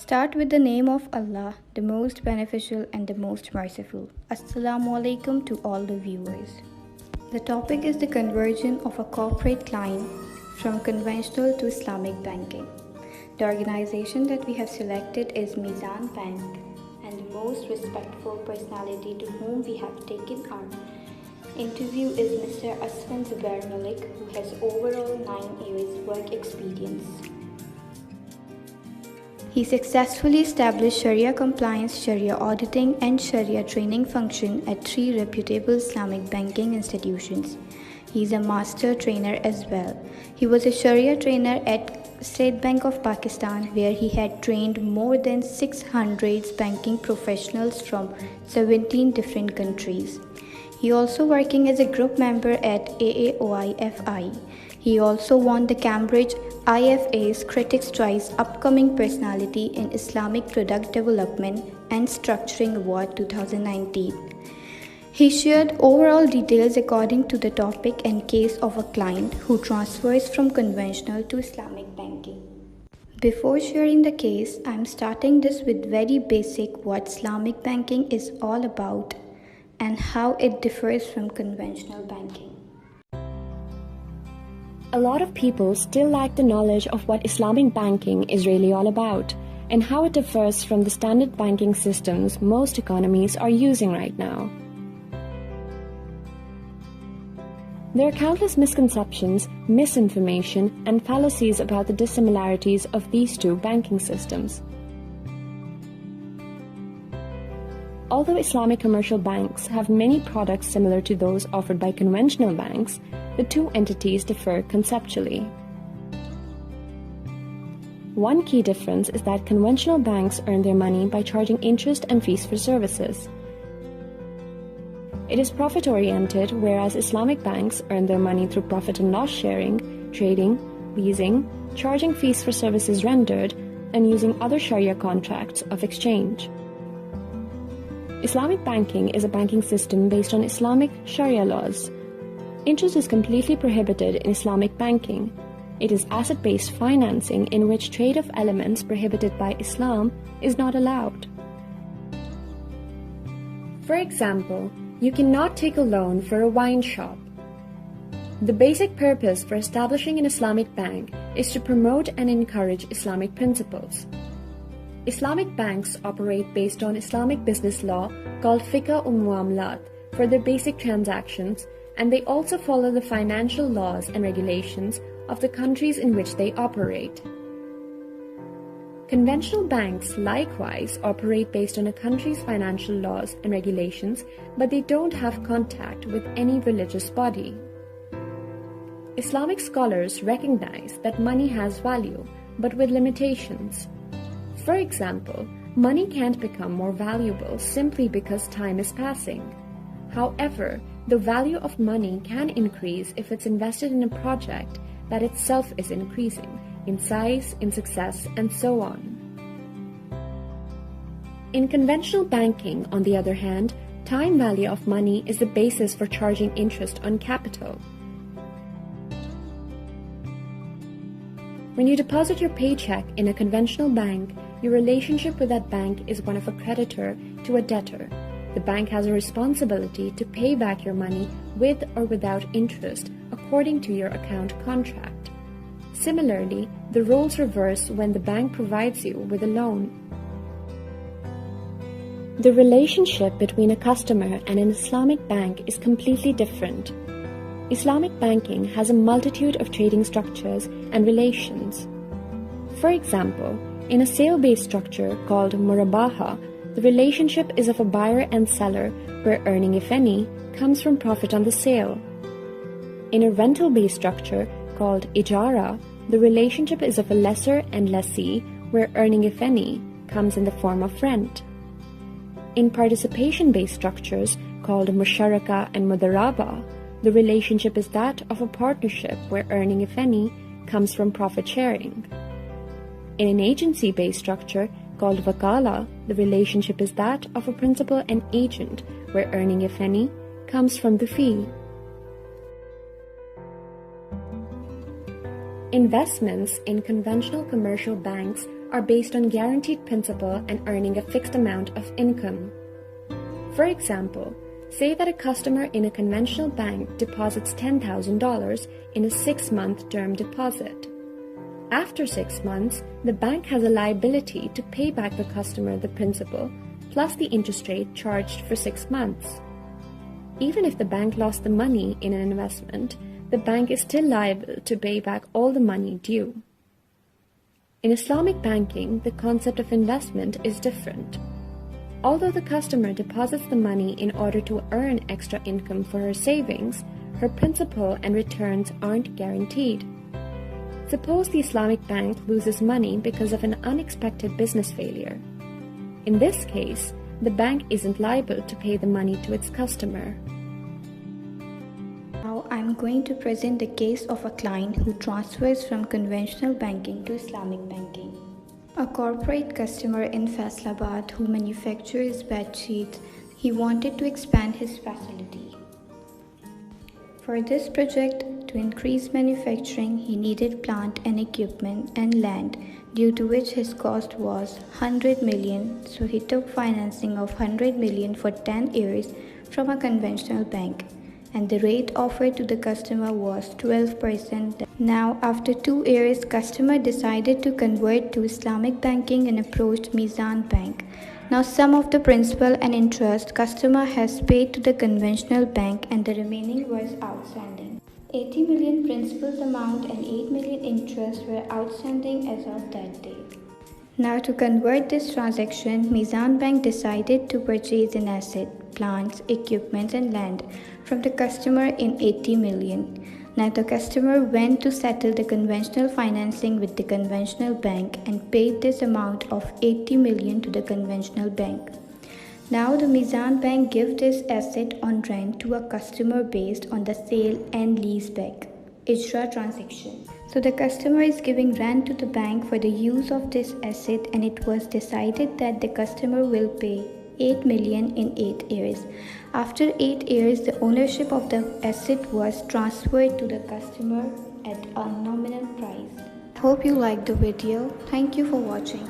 Start with the name of Allah, the most beneficial and the most merciful. Assalamu alaikum to all the viewers. The topic is the conversion of a corporate client from conventional to Islamic banking. The organization that we have selected is Mizan Bank, and the most respectful personality to whom we have taken our interview is Mr. Aswan Zubair Malik, who has overall 9 years work experience. He successfully established Sharia compliance, Sharia auditing, and Sharia training function at 3 reputable Islamic banking institutions. He is a master trainer as well. He was a Sharia trainer at State Bank of Pakistan, where he had trained more than 600 banking professionals from 17 different countries. He also working as a group member at AAOIFI. He also won the Cambridge IFA's Critics' Choice Upcoming Personality in Islamic Product Development and Structuring Award 2019. He shared overall details according to the topic and case of a client who transfers from conventional to Islamic banking. Before sharing the case, I am starting this with very basic what Islamic banking is all about and how it differs from conventional banking. A lot of people still lack the knowledge of what Islamic banking is really all about and how it differs from the standard banking systems most economies are using right now. There are countless misconceptions, misinformation, and fallacies about the dissimilarities of these two banking systems. Although Islamic commercial banks have many products similar to those offered by conventional banks, the two entities differ conceptually. One key difference is that conventional banks earn their money by charging interest and fees for services. It is profit-oriented, whereas Islamic banks earn their money through profit and loss sharing, trading, leasing, charging fees for services rendered, and using other Sharia contracts of exchange. Islamic banking is a banking system based on Islamic Sharia laws. Interest is completely prohibited in Islamic banking. It is asset-based financing in which trade of elements prohibited by Islam is not allowed. For example, you cannot take a loan for a wine shop. The basic purpose for establishing an Islamic bank is to promote and encourage Islamic principles. Islamic banks operate based on Islamic business law called Fiqh Muamalat for their basic transactions, and they also follow the financial laws and regulations of the countries in which they operate. Conventional banks likewise operate based on a country's financial laws and regulations, but they don't have contact with any religious body. Islamic scholars recognize that money has value, but with limitations. For example, money can't become more valuable simply because time is passing. However, the value of money can increase if it's invested in a project that itself is increasing in size, in success, and so on. In conventional banking, on the other hand, time value of money is the basis for charging interest on capital. When you deposit your paycheck in a conventional bank, your relationship with that bank is one of a creditor to a debtor. The bank has a responsibility to pay back your money with or without interest according to your account contract. Similarly, the roles reverse when the bank provides you with a loan. The relationship between a customer and an Islamic bank is completely different. Islamic banking has a multitude of trading structures and relations. For example, in a sale-based structure called Murabaha, the relationship is of a buyer and seller where earning, if any, comes from profit on the sale. In a rental-based structure called Ijara, the relationship is of a lessor and lessee where earning, if any, comes in the form of rent. In participation-based structures called Musharaka and Mudaraba, the relationship is that of a partnership where earning, if any, comes from profit sharing. In an agency-based structure called Wakala, the relationship is that of a principal and agent where earning, if any, comes from the fee. Investments in conventional commercial banks are based on guaranteed principal and earning a fixed amount of income. For example, say that a customer in a conventional bank deposits $10,000 in a 6-month term deposit. After 6 months, the bank has a liability to pay back the customer the principal plus the interest rate charged for 6 months. Even if the bank lost the money in an investment, the bank is still liable to pay back all the money due. In Islamic banking, the concept of investment is different. Although the customer deposits the money in order to earn extra income for her savings, her principal and returns aren't guaranteed. Suppose the Islamic bank loses money because of an unexpected business failure. In this case, the bank isn't liable to pay the money to its customer. Now I'm going to present the case of a client who transfers from conventional banking to Islamic banking. A corporate customer in Faisalabad who manufactures bed sheets, he wanted to expand his facility. For this project, to increase manufacturing, he needed plant and equipment and land, due to which his cost was 100 million, so he took financing of 100 million for 10 years from a conventional bank, and the rate offered to the customer was 12%. Now, after 2 years, customer decided to convert to Islamic banking and approached Mizan Bank. Now, some of the principal and interest customer has paid to the conventional bank and the remaining was outstanding. 80 million principal amount and 8 million interest were outstanding as of that day. Now, to convert this transaction, Mizan Bank decided to purchase an asset, plants, equipment and land from the customer in 80 million. Now, the customer went to settle the conventional financing with the conventional bank and paid this amount of 80 million to the conventional bank. Now, the Mizan Bank gives this asset on rent to a customer based on the sale and leaseback (IJRA) transaction. So, the customer is giving rent to the bank for the use of this asset, and it was decided that the customer will pay 8 million in 8 years. After 8 years, the ownership of the asset was transferred to the customer at a nominal price. Hope you liked the video. Thank you for watching.